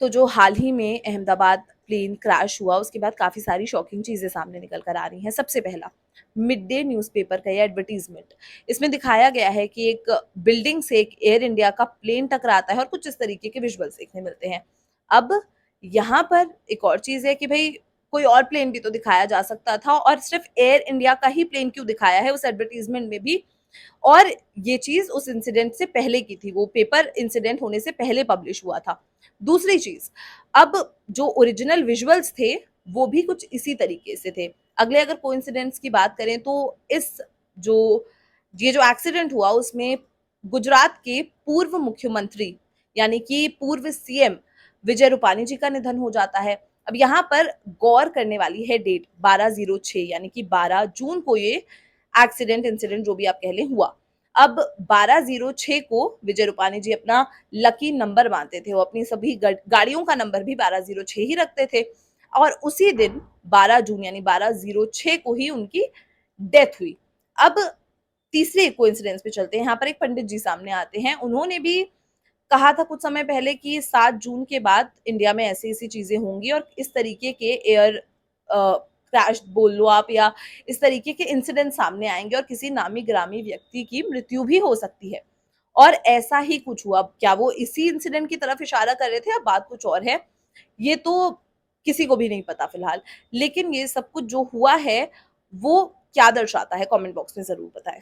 तो जो हाल ही में अहमदाबाद प्लेन क्रैश हुआ उसके बाद काफ़ी सारी शॉकिंग चीज़ें सामने निकल कर आ रही हैं। सबसे पहला, मिड डे न्यूज़पेपर का ये एडवर्टाइज़मेंट। इसमें दिखाया गया है कि एक बिल्डिंग से एक एयर इंडिया का प्लेन टकराता है और कुछ इस तरीके के विजुअल्स देखने मिलते हैं। अब यहाँ पर एक और चीज़ है कि भई कोई और प्लेन भी तो दिखाया जा सकता था और सिर्फ़ एयर इंडिया का ही प्लेन क्यों दिखाया है उस एडवर्टाइज़मेंट में भी। और ये चीज़ उस इंसिडेंट से पहले की थी, वो पेपर इंसिडेंट होने से पहले पब्लिश हुआ था। दूसरी चीज़, अब जो ओरिजिनल विजुअल्स थे, वो भी कुछ इसी तरीके से थे। अगले अगर कोइंसिडेंस की बात करें तो इस जो ये जो एक्सीडेंट हुआ उसमें गुजरात के पूर्व मुख्यमंत्री यानी कि पूर्व सीएम विजय रूपानी जी का निधन हो जाता है। अब यहाँ पर गौर करने वाली है डेट 12/06 यानी कि 12 जून को ये एक्सीडेंट इंसिडेंट जो भी आप कह लें हुआ। अब 12/06 को विजय रूपानी जी अपना लकी नंबर मानते थे, वो अपनी सभी गाड़ियों का नंबर भी 12/06 ही रखते थे और उसी दिन 12 जून यानी 12/06 को ही उनकी डेथ हुई। अब तीसरे कोइंसिडेंस पे चलते हैं, यहाँ पर एक पंडित जी सामने आते हैं, उन्होंने भी कहा था कुछ समय पहले कि 7 जून के बाद इंडिया में ऐसी-ऐसी चीज़ें होंगी और इस तरीके के एयर क्रैश बोल लो आप या इस तरीके के इंसिडेंट सामने आएँगे और किसी नामी-गिरामी व्यक्ति की मृत्यु भी हो सकती है। और ऐसा ही कुछ हुआ। अब क्या वो इसी इंसिडेंट की तरफ इशारा कर रहे थे या बात कुछ और है, ये तो किसी को भी नहीं पता फिलहाल। लेकिन ये सब कुछ जो हुआ है, वो क्या दर्शाता है कमेंट बॉक्स में ज़रूर बताएँ।